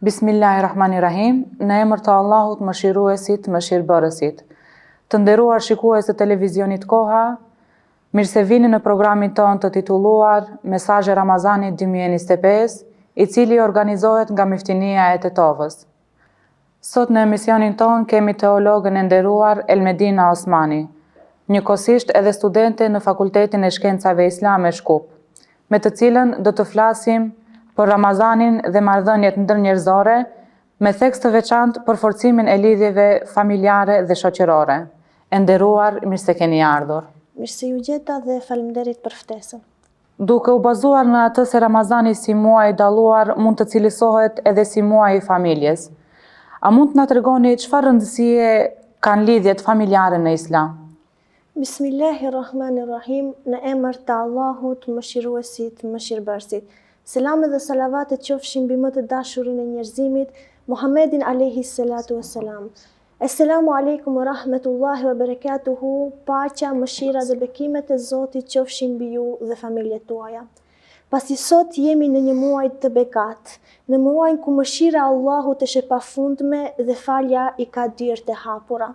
Bismillahirrahmanirrahim, në emër të Allahut mëshiruesit, mëshirbërësit. Të nderuar shikues të televizionit Koha, mirë se vini në programin ton të titulluar Mesazhe Ramazanit 2025, i cili organizohet nga Miftinia e Tetovës. Sot në emisionin ton kemi teologën e nderuar Elmedina Osmani, njëkohësisht edhe studente në Fakultetin e Shkencave Islame Shkup, me të cilën do të flasim për Ramazanin dhe marrëdhëniet ndërnjerëzore, me theks të veçantë për forcimin e lidhjeve familjare dhe shoqërore. E nderuar, mirë se keni ardhur. Mirë se ju gjeta dhe faleminderit për ftesën. Duke u bazuar në atë se Ramazani si muaj i dalluar mund të cilësohet edhe si muaj i familjes, a mund të na tregoni çfarë rëndësie kanë lidhjet familjare në Islam? Bismillahirrahmanirrahim, në emër të Allahut, mëshiruesit, mëshirbërësit. Selamet dhe salavatet qofshin mbi më të dashurin e njerëzimit, Muhammedin alayhi salatu wassalam. Assalamu alaikum wa rahmetullahi wa barakatuhu, paqja, mëshira dhe bekimet e Zotit qofshin mbi ju dhe familjet tuaja. Pasi sot jemi në një muaj të bekat, në muajin ku mëshira e Allahut është e pafundme dhe falja i ka dyert e hapura.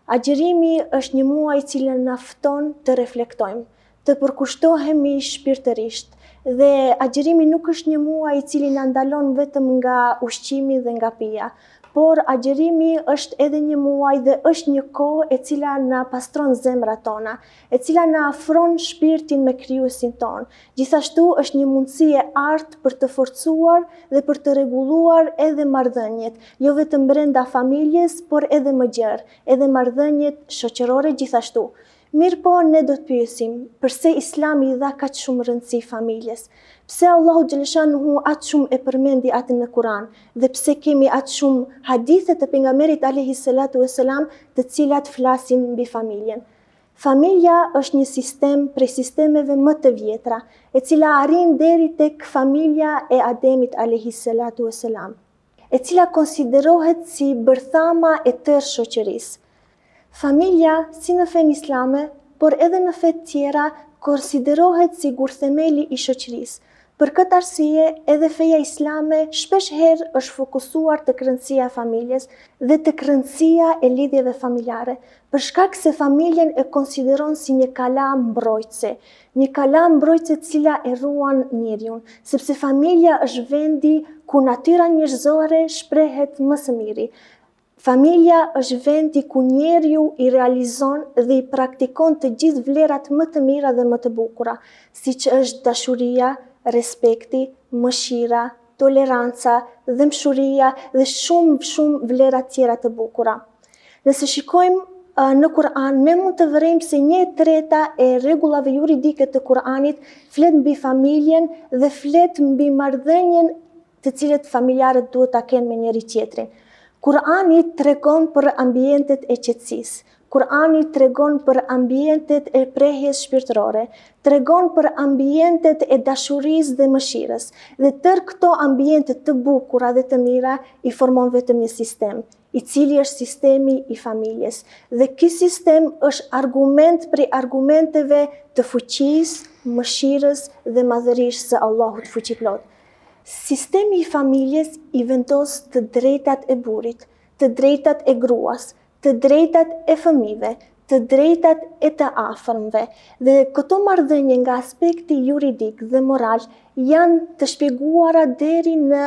Agjërimi është një muaj i cili na fton të reflektojmë, të përkushtohemi shpirtërisht. Dhe agjërimi nuk është një muaj i cili na ndalon vetëm nga ushqimi dhe nga pija, por agjërimi është edhe një muaj dhe është një kohë e cila na pastron zemrat tona, e cila na afron shpirtin me krijuesin ton. Gjithashtu është një mundësi e artë për të forcuar dhe për të rregulluar edhe marrëdhëniet, jo vetëm brenda familjes, por edhe më gjerë, edhe marrëdhëniet shoqërore gjithashtu. Mirë po, ne do të pyesim, përse Islami i dha kaq shumë rëndësi familjes? Pse Allahu xhaleshanuhu aq shumë e përmendi atë në Kur'an? Dhe pse kemi aq shumë hadithe të pejgamberit alayhi salatu wassalam, të cilat flasin mbi familjen? Familja është një sistem prej sistemeve më të vjetra, e cila arrin deri tek familja e Ademit alayhi salatu wassalam, e cila konsiderohet si bërthama e tërë shoqërisë. Familja, si në fenë islame, por edhe në fe tjera, konsiderohet si gurthemeli i shoqërisë. Për këtë arsye, edhe feja islame shpesh herë është fokusuar tek rëndësia e familjes dhe tek rëndësia e lidhjeve familjare, për shkak se familjen e konsideron si një kala mbrojtëse cila e ruan njeriun, sepse familja është vendi ku natyra njerëzore shprehet më së miri. Familja është vendi ku njeriu i realizon dhe i praktikon të gjithë vlerat më të mira dhe më të bukura, siç është dashuria, respekti, mëshira, toleranca, dëmshuria dhe shumë vlera tjera të bukura. Nëse shikojmë në Kur'an, ne mund të vërejmë se 1/3 e rregullave juridike të Kur'anit flet mbi familjen dhe flet mbi marrëdhënien të cilët familjarët duhet ta kenë me njëri tjetrin. Kur'ani tregon për ambientet e qetësisë, Kur'ani tregon për ambientet e prehjes shpirtërore, tregon për ambientet e dashurisë dhe mëshirës, dhe tërë këto ambiente të bukura dhe të mira i formon vetëm një sistem, i cili është sistemi i familjes. Dhe ky sistem është argument prej argumenteve të fuqisë, mëshirës dhe madhërisë së Allahut fuqiplot. Sistemi i familjes i vendos të drejtat e burrit, të drejtat e gruas, të drejtat e fëmijëve, të drejtat e të afërmve, dhe këto marrëdhënie nga aspekti juridik dhe moral janë të shpjeguara deri në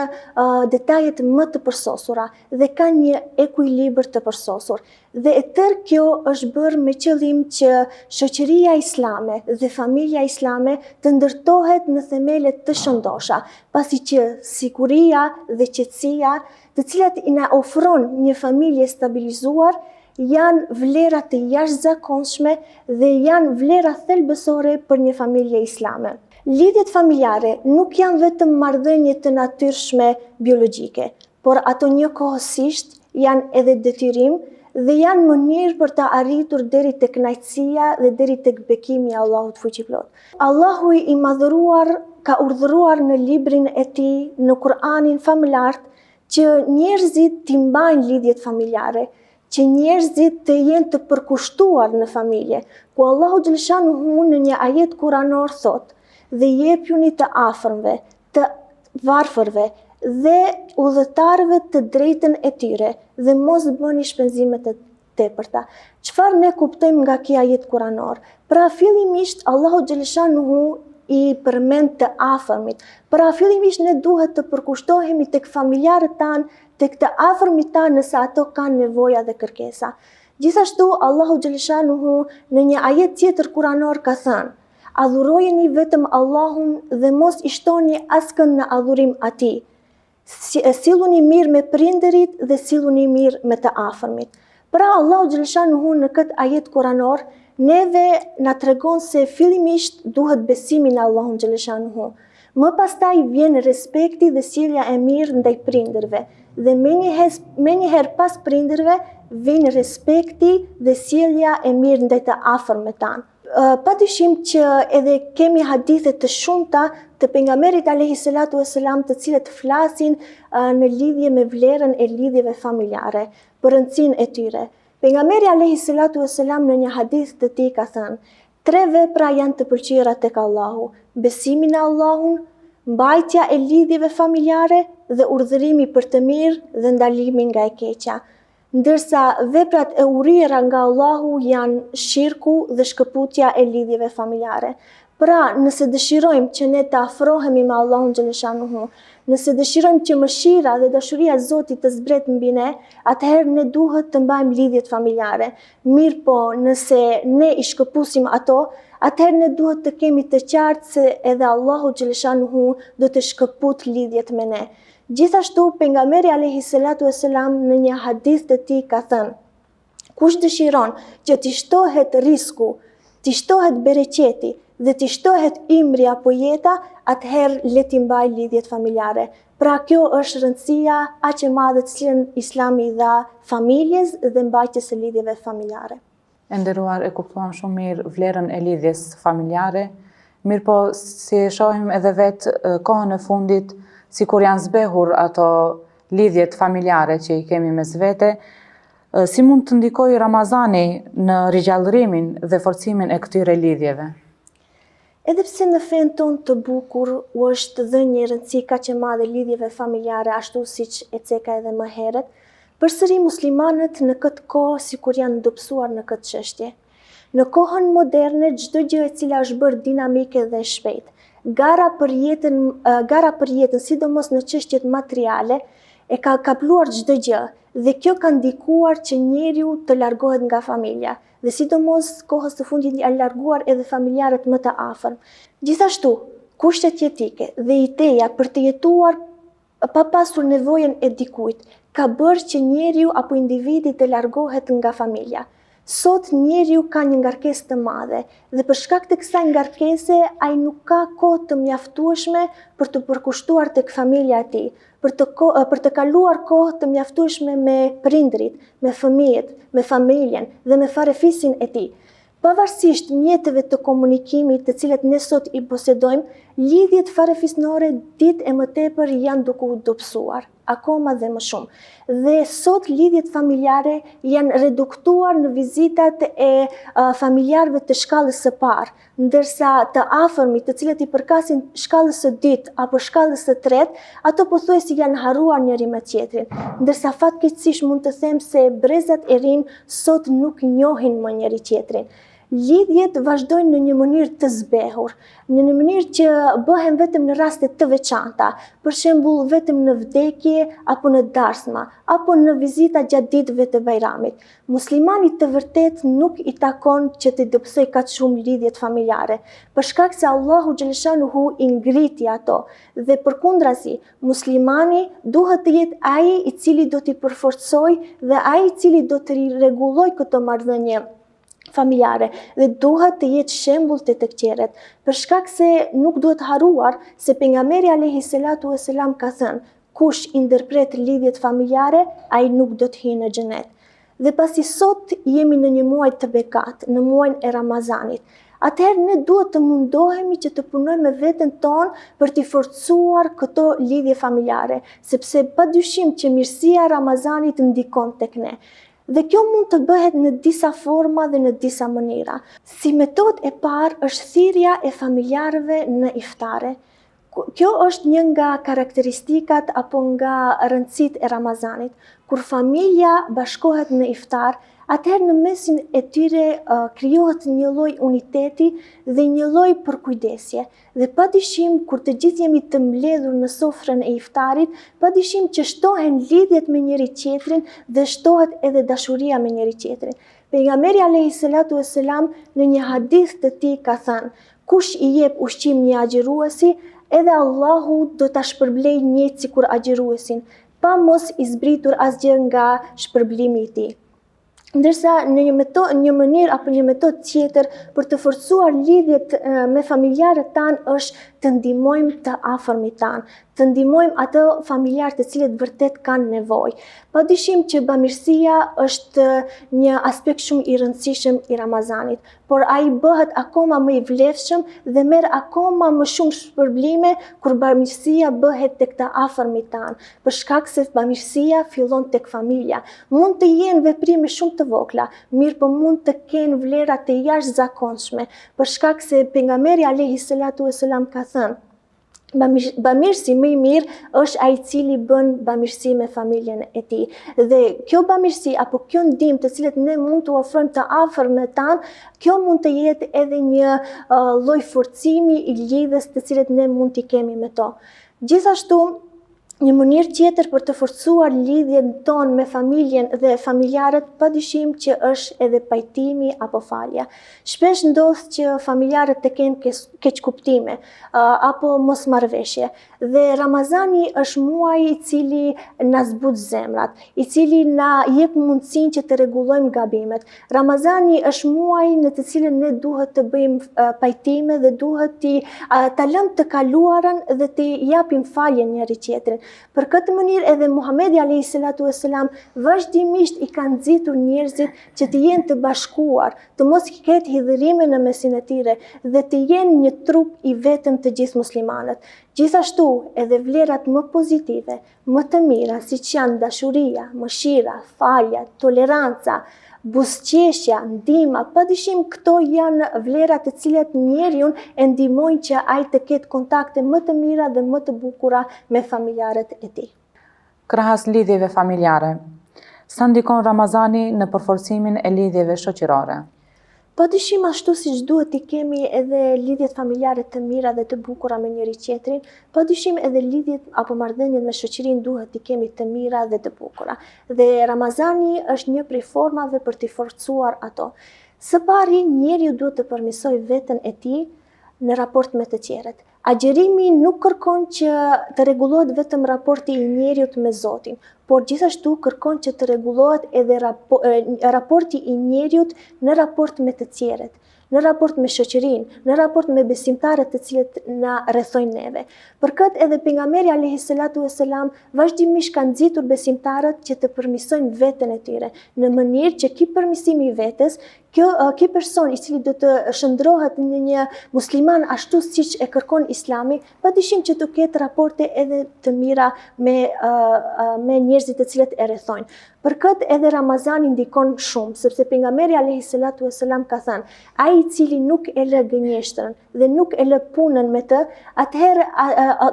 detajet më të përsosura dhe kanë një ekuilibër të përsosur. Dhe e tërë kjo është bërë me qëllim që shoqëria islame dhe familja islame të ndërtohet në themele të shëndosha, pasi që siguria dhe qetësia, të cilat i na ofron një familje stabilizuar, janë vlera të jashtëzakonshme dhe janë vlera thelbësore për një familje islame. Lidhjet familjare nuk janë vetëm marrëdhënie të natyrshme biologjike, por ato njëkohësisht janë edhe detyrim dhe janë mënyrë për të arritur deri tek kënaqësia dhe deri tek bekimi i Allahut fuqiplot. Allahu i madhëruar ka urdhëruar në librin e tij, në Kur'anin famëlar, që njerëzit t'i mbajnë lidhjet familjare, që njerëzit të jenë të përkushtuar në familje, ku Allahu xhaleshanuhu në një ajet kuranor thot: dhe jepjuni të afërmve, të varfërve dhe udhëtarëve të drejtën e tyre dhe mos bëni shpenzime të tepërta. Çfarë ne kuptojmë nga ky ajet kuranor? Pra fillimisht Allahu xhaleshanuhu i përmend të afërmit. Pra fillimisht ne duhet të përkushtohemi tek familjarët tanë, tek të afërmit tanë nëse ato kanë nevoja dhe kërkesa. Gjithashtu Allahu xhaleshanuhu në një ajet tjetër kuranor ka thënë: adhurojeni vetëm Allahun dhe mos i shtoni askën në adhurim atij. Silluni mirë me prindërit dhe silluni mirë me të afërmit. Pra Allahu xhaleshanuhu në këtë ajet kuranor neve na tregon se fillimisht duhet besimi në Allahun xhaleshanuhu. Më pastaj vjen respekti dhe sjellja e mirë ndaj prindërve dhe menjëherë pas prindërve vjen respekti dhe sjellja e mirë ndaj të afërmit tanë. Padyshim që edhe kemi hadithe të shumta të pejgamberit alayhi salatu vesselam të cilët flasin në lidhje me vlerën e lidhjeve familjare, për rëndësinë e tyre. Pejgamberi alayhi salatu vesselam në një hadith të tij ka thënë: 3 vepra janë të pëlqyera tek Allahu: besimi në Allahun, mbajtja e lidhjeve familjare dhe urdhërimi për të mirë dhe ndalimi nga e keqja. Ndërsa veprat e urryera nga Allahu janë shirku dhe shkëputja e lidhjeve familjare. Pra, nëse dëshirojmë që ne të afrohemi me Allahun xhaleshanuhu, nëse dëshirojmë që mëshira dhe dashuria e Zotit të zbret mbi ne, atëherë ne duhet të mbajmë lidhjet familjare. Mirë po, nëse ne i shkëpusim ato, atëherë ne duhet të kemi të qartë se edhe Allahu xhaleshanuhu do të shkëput lidhjet me ne. Gjithashtu, pejgamberi alayhi salatu vesselam në një hadith të tij ka thënë: kush dëshiron që t'i shtohet risku, t'i shtohet bereqeti dhe t'i shtohet imri apo jeta, atëherë le t'i mbaj lidhjet familjare. Pra kjo është rëndësia aq e madhe të cilën Islami i dha familjes dhe mbajtjes së lidhjeve familjare. E nderuar, e kuptuam shumë mirë vlerën e lidhjes familjare, mirë po si e shohim edhe vetë kohën e fundit, si kur janë zbehur ato lidhjet familjare që i kemi mes vete, si mund të ndikojë Ramazani në rigjallërimin dhe forcimin e këtyre lidhjeve? Edhe pse në fen tonë të bukur u është dhënë një rëndësi kaq e madhe lidhjeve familjare, ashtu siç e ceka edhe më herët, përsëri muslimanët në këtë kohë sikur janë dobësuar në këtë çështje. Në kohën moderne, çdo gjë e cila është bërë dinamike dhe shpejt, gara për jetën, sidomos në çështjet materiale, e ka kapluar çdo gjë dhe kjo ka ndikuar që njeriu të largohet nga familja dhe sidomos kohës të fundit janë larguar edhe familjarët më të afërm. Gjithashtu, kushtet jetike dhe ideja për të jetuar pa pasur nevojën e dikujt ka bërë që njeriu apo individi të largohet nga familja. Sot njeriu ka një ngarkesë të madhe dhe për shkak të kësaj ngarkese ai nuk ka kohë të mjaftueshme për të përkushtuar tek familja e tij, për të kaluar kohë të mjaftueshme me prindrit, me fëmijët, me familjen dhe me farefisin e tij. Pavarësisht mjeteve të komunikimit të cilat ne sot i posedojmë, lidhjet farefisnore ditë e më tepër janë duke u dobësuar, akoma dhe më shumë. Dhe sot lidhjet familjare janë reduktuar në vizitat e familjarëve të shkallës së parë, ndërsa të afërmit të cilët i përkasin shkallës së dytë apo shkallës së tretë, ato pothuajse janë harruar njëri me tjetrin. Ndërsa fatkeqësisht mund të them se brezat e rinj sot nuk njohin më njëri tjetrin. Lidhjet vazhdojnë në një mënyrë të zbehur, në një mënyrë që bëhen vetëm në raste të veçanta, për shembull vetëm në vdekje apo në darsma, apo në vizita gjatë ditëve të Bajramit. Muslimanit të vërtet nuk i takon që të dobësoj kaq shumë lidhjet familjare, për shkak se Allahu xhaleshanuhu i ngriti ato dhe përkundrazi, muslimani duhet të jetë ai i cili do t'i përforcojë dhe ai i cili do të rregullojë këto marrëdhënie familjare dhe duhet të jetë shembull të qeret, për shkak se nuk duhet harruar se pejgamberi alayhi salatu vesselam ka thënë: kush i ndërpret lidhjet familjare, ai nuk do të hyjë në xhenet. Dhe pasi sot jemi në një muaj të bekat, në muajin e Ramazanit, atëherë ne duhet të mundohemi që të punojmë me veten tonë për t'i forcuar këto lidhje familjare, sepse padyshim që mirësia e Ramazanit ndikon tek ne. Dhe kjo mund të bëhet në disa forma dhe në disa mënyra. Si metodë e parë është thirrja e familjarëve në iftare. Kjo është një nga karakteristikat apo nga rëndësitë e Ramazanit. Kur familja bashkohet në iftar, atëherë në mesin e tyre krijohet një lloj uniteti dhe një lloj përkujdesje. Dhe padyshim kur të gjithë jemi të mbledhur në sofrën e iftarit, padyshim që shtohen lidhjet me njëri tjetrin dhe shtohet edhe dashuria me njëri tjetrin. Pejgamberi alayhi salatu vesselam në një hadith të tij ka thënë: kush i jep ushqim një agjëruesi, edhe Allahu do ta shpërblej njëjtë sikur agjëruesin, pa mos i zbritur asgjë nga shpërblimi i tij. Ndërsa në një mënyrë apo një metodë tjetër për të forcuar lidhjet me familjarët tanë është të ndihmojmë të afërmit tanë, të ndihmojmë ato familjarë të cilët vërtet kanë nevojë. Padyshim që bamirësia është një aspekt shumë i rëndësishëm i Ramazanit, por ai bëhet akoma më i vlefshëm dhe merr akoma më shumë shpërblime kur bamirësia bëhet tek të afërmit tanë, për shkak se bamirësia fillon tek familja. Mund të jenë veprime shumë të vogla, mirë po mund të kenë vlera të jashtëzakonshme, për shkak se pejgamberi alayhi salatu vesselam ka thënë: bamirësi më i mirë është ai i cili bën bamirësi me familjen e tij. Dhe kjo bamirësi apo kjo ndihmë të cilët ne mund t'u ofrojmë të afërmit tanë, kjo mund të jetë edhe një lloj forcimi i lidhjes të cilët ne mund t'i kemi me to. Gjithashtu, një mënyrë tjetër për të forcuar lidhjen tonë me familjen dhe familjarët, padyshim që është edhe pajtimi apo falja. Shpesh ndodh që familjarët të kenë keqkuptime apo mosmarrveshje. Dhe Ramazani është muaji i cili na zbut zemrat, i cili na jep mundësinë që të rregullojmë gabimet. Ramazani është muaji në të cilin ne duhet të bëjmë pajtime dhe duhet ta lëmë të kaluarën dhe të japim falje njëri tjetrit. Për këtë mënyrë edhe Muhamedi alayhi salatu vesselam vazhdimisht i ka nxitur njerëzit që të jenë të bashkuar, të mos ketë hidhërime në mesin e tyre dhe të jenë një trup i vetëm të gjithë muslimanët. Gjithashtu edhe vlerat më pozitive, më të mira, siç janë dashuria, mëshira, falja, toleranca, buzëqeshja, ndihma, padyshim këto janë vlera të cilat njeriu e ndihmojnë që ai të ketë kontakte më të mira dhe më të bukura me familjarët e tij. Krahas lidhjeve familjare, sa ndikon Ramazani në përforcimin e lidhjeve shoqërore? Padyshim ashtu siç duhet t'i kemi edhe lidhjet familjare të mira dhe të bukura me njëri tjetrin, padyshim edhe lidhjet apo marrëdhëniet me shoqërinë duhet t'i kemi të mira dhe të bukura. Dhe Ramazani është një prej formave për t'i forcuar ato. Së pari, njeriu duhet të përmirësojë veten e tij në raport me të tjerët. Agjerimi nuk kërkon që të rregullohet vetëm raporti i njeriut me Zotin, por gjithashtu kërkon që të rregullohet edhe raporti i njeriut në raport me të tjerët, në raport me shoqërinë, në raport me besimtarët të cilët na rrethojnë neve. Për këtë edhe pejgamberi alayhi salatu vesselam vazhdimisht ka nxitur besimtarët që të përmirësojnë veten e tyre, në mënyrë që ky përmirësim i vetes, ky person i cili do të shndrohet në një musliman ashtu siç e kërkon Islami, padyshim që të ketë raporte edhe të mira me njerëzit të cilët e rrethojnë. Për këtë edhe Ramazani ndikon shumë, sepse pejgamberi alayhi salatu vesselam ka thënë: ai i cili nuk e lë gënjeshtrën dhe nuk e lë punën me të, atëherë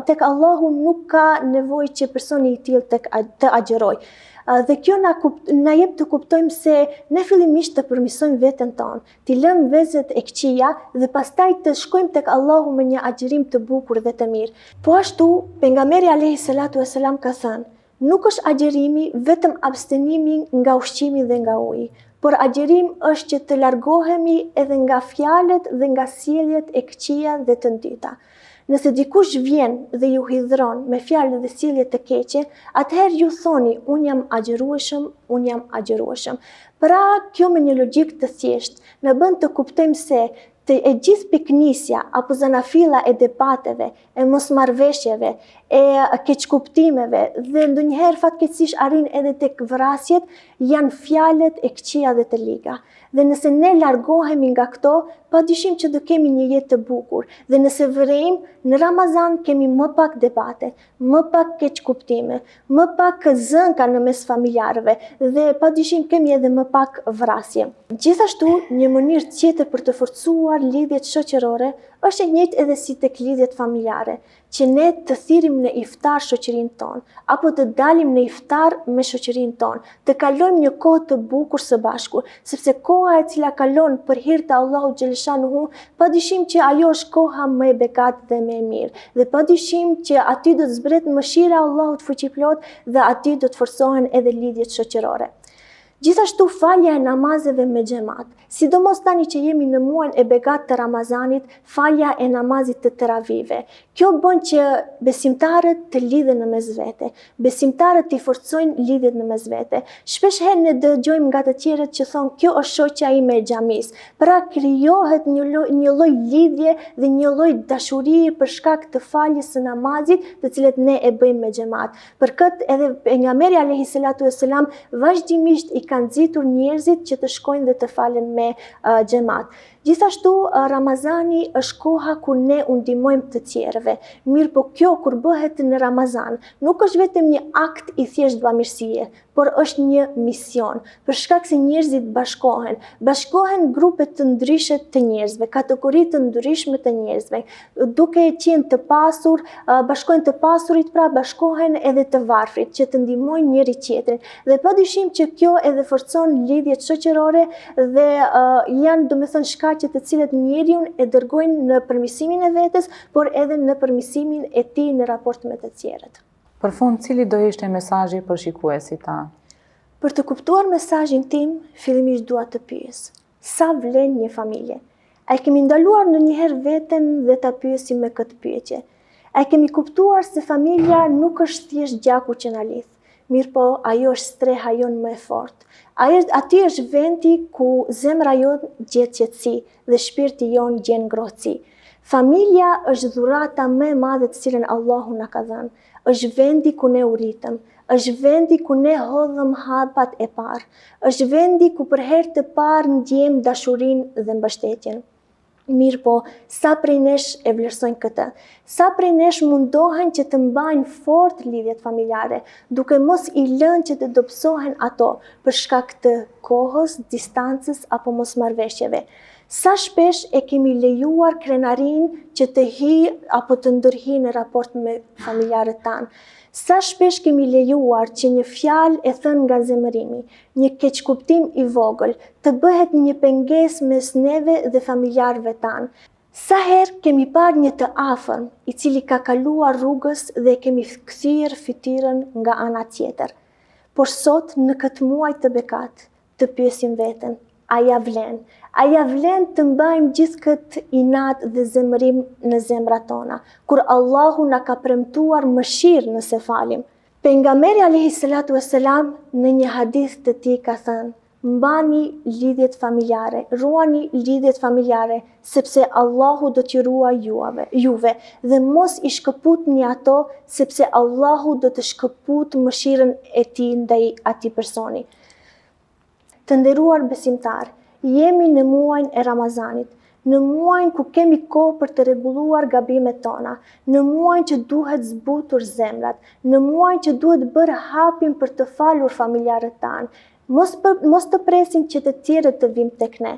tek Allahu nuk ka nevojë që personi i tillë të agjërojë. Dhe kjo na jep të kuptojmë se ne fillimisht të përmirësojmë veten tonë, t'i lëmë vezet e këqija dhe pastaj të shkojmë tek Allahu me një agjërim të bukur dhe të mirë. Po ashtu, pejgamberi alayhi salatu vesselam ka thënë: nuk është agjërimi vetëm abstenimi nga ushqimi dhe nga uji, por agjërim është që të largohemi edhe nga fjalët dhe nga sjelljet e këqija dhe të ndyta. Nëse dikush vjen dhe ju hidhron me fjalë dhe sjellje të keqe, atëherë ju thoni: unë jam agjërueshëm, unë jam agjërueshëm. Pra, kjo me një logjik të thjeshtë na bën të kuptojmë se e gjithë piknisja apo zanafilla e debateve, e mosmarrveshjeve, e keqkuptimeve dhe ndonjëherë fatkeqësisht arrin edhe tek vrasjet, janë fjalët e këqija dhe të liga. Dhe nëse ne largohemi nga këto, padyshim që do kemi një jetë të bukur. Dhe nëse vërejmë, në Ramazan kemi më pak debate, më pak keqkuptime, më pak zënka në mes familjarëve dhe padyshim kemi edhe më pak vrasje. Gjithashtu, një mënyrë tjetër për të forcuar ndaluar lidhjet shoqërore është e njëjtë edhe si tek lidhjet familjare, që ne të thirrim në iftar shoqërinë tonë, apo të dalim në iftar me shoqërinë tonë, të kalojmë një kohë të bukur së bashku, sepse koha e cila kalon për hir të Allahut xhaleshanuhu, padyshim që ajo është koha më e bekat dhe më e mirë, dhe padyshim që aty do të zbret mëshira e Allahut fuqiplot dhe aty do të forcohen edhe lidhjet shoqërore. Gjithashtu falja e namazeve me xhamat, sidomos tani që jemi në muajin e bekat të Ramazanit, falja e namazit të teravive. Kjo bën që besimtarët të lidhen në mes vete, besimtarët të forcojnë lidhjet në mes vete. Shpesh herë ne dëgjojmë nga të tjerët që thonë kjo është shoqja ime e xhamis. Pra krijohet një lloj lidhje dhe një lloj dashurie për shkak të faljes së namazit, të cilët ne e bëjmë me xhamat. Për këtë edhe pejgamberi alayhi salatu vesselam vazhdimisht i kanë nxitur njerëzit që të shkojnë dhe të falen me xhamat. Gjithashtu, Ramazani është koha kur ne u ndihmojmë të tjerëve. Mirë po kjo kur bëhet në Ramazan, nuk është vetëm një akt i thjesht bamirësie, por është një mision, për shkak se njerëzit bashkohen grupe të ndryshme të njerëzve, kategori të ndryshme të njerëzve, duke qenë të pasur, bashkohen të pasurit, pra bashkohen edhe të varfrit, që të ndihmojnë njëri tjetrin. Dhe padyshim që kjo edhe forcon lidhjet shoqërore dhe janë, domethënë, shkaqe të cilët njeriu e dërgojnë në përmirësimin e vetes, por edhe në përmirësimin e tij në raport me të tjerët. Për fund, cili do ishte mesazhi për shikuesit tanë? Për të kuptuar mesazhin tim, fillimisht dua të pyes: sa vlen një familje? A e kemi ndaluar ndonjëherë veten dhe ta pyesim me këtë pyetje? A e kemi kuptuar se familja nuk është thjesht gjaku që na lidh, mirë po ajo është streha jonë më e fortë. Aty është vendi ku zemra jonë gjet qetësi dhe shpirti jonë gjen ngrohtësi. Familja është dhurata më e madhe të cilën Allahu na ka dhënë. Është vendi ku ne u rritëm, është vendi ku ne hodhëm hapat e parë, është vendi ku për herë të parë ndjejmë dashurinë dhe mbështetjen. Mirë po, sa prej nesh e vlerësojnë këtë? Sa prej nesh mundohen që të mbajnë fort lidhjet familjare, duke mos i lënë që të dobësohen ato për shkak të kohës, distancës apo mosmarrveshjeve? Sa shpesh e kemi lejuar krenarin që të hi apo të ndërhi në raport me familjarët tanë? Sa shpesh kemi lejuar që një fjalë e thënë nga zemërimi, një keqkuptim i vogël, të bëhet një pengesë mes neve dhe familjarëve tanë? Sa herë kemi parë një të afërm i cili ka kaluar rrugës dhe kemi kthyer fytyrën nga ana tjetër? Por sot në këtë muaj të bekat, të pyesim veten: a ja vlen? A ja vlen të mbajmë gjithë këtë inat dhe zemërim në zemrat tona, kur Allahu na ka premtuar mëshirë nëse falim? Pejgamberi alayhi salatu vesselam në një hadith të tij ka thënë: mbani lidhjet familjare, ruani lidhjet familjare, sepse Allahu do t'ju ruaj juve, dhe mos i shkëputni ato, sepse Allahu do të shkëputë mëshirën e tij ndaj atij personi. Të nderuar besimtar, jemi në muajin e Ramazanit, në muajin ku kemi kohë për të rregulluar gabimet tona, në muajin që duhet zbutur zemrat, në muajin që duhet bërë hapin për të falur familjarët tanë. Mos të presim që të tjerët të vinë tek ne.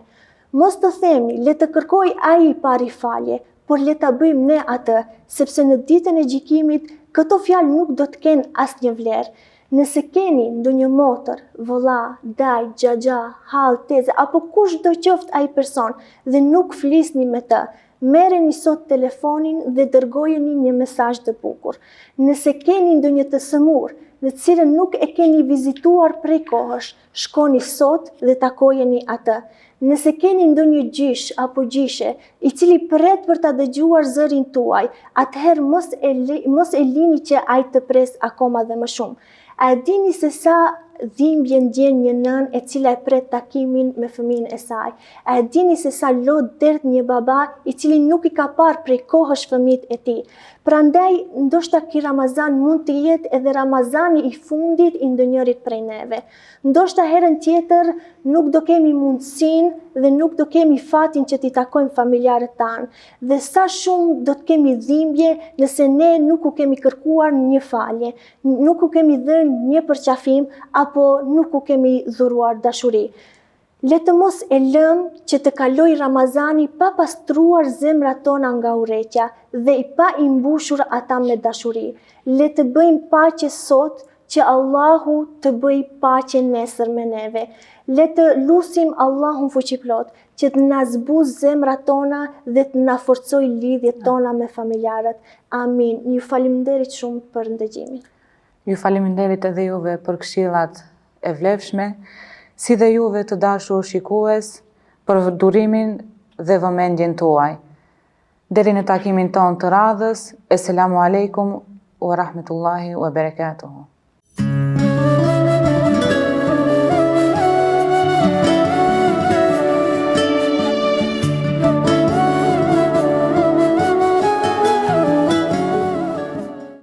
Mos të themi, le të kërkoj ai i pari falje, por le ta bëjmë ne atë, sepse në ditën e gjykimit këto fjalë nuk do të kenë asnjë vlerë. Nëse keni ndonjë motër, vëlla, daj, xhaxha, hall, teze apo kush do qoftë ai person dhe nuk flisni me të, merreni sot telefonin dhe dërgojeni një mesazh të bukur. Nëse keni ndonjë të sëmurë, dhe të cilën nuk e keni vizituar prej kohësh, shkoni sot dhe takojeni atë. Nëse keni ndonjë gjysh apo gjyshe i cili pret për ta dëgjuar zërin tuaj, atëherë mos e lini që ai të pres akoma dhe më shumë. A dini se sa dhimbje ndjen një nën e cila e pret takimin me fëmijën e saj? A dini se sa lot derdh një baba i cili nuk i ka parë prej kohësh fëmijët e tij? Prandaj, ndoshta ky Ramazan mund të jetë edhe Ramazani i fundit i ndonjërit prej neve. Ndoshta herën tjetër nuk do kemi mundësinë dhe nuk do kemi fatin që t'i takojmë familjarët tanë. Dhe sa shumë do të kemi dhimbje nëse ne nuk u kemi kërkuar një falje, nuk u kemi dhënë një përqafim apo nuk u kemi dhuruar dashuri. Le të mos e lëm që të kaloj Ramazani pa pastruar zemrat tona nga urrëtia dhe i pa i mbushur ata me dashuri. Le të bëjmë paqe sot që Allahu të bëj paqe nesër me neve. Le të lutim Allahun fuqiplot që të na zbuz zemrat tona dhe të na forcoj lidhjet tona me familjarët. Amin. Ju faleminderit shumë për ndëgjimin. Ju faleminderit edhe juve për këshillat e vlefshme, si dhe juve të dashur shikues për durimin dhe vëmendjen tuaj. Deri në takimin ton të radhës, Esselamu alaikum wa rahmetullahi wa barakatuhu.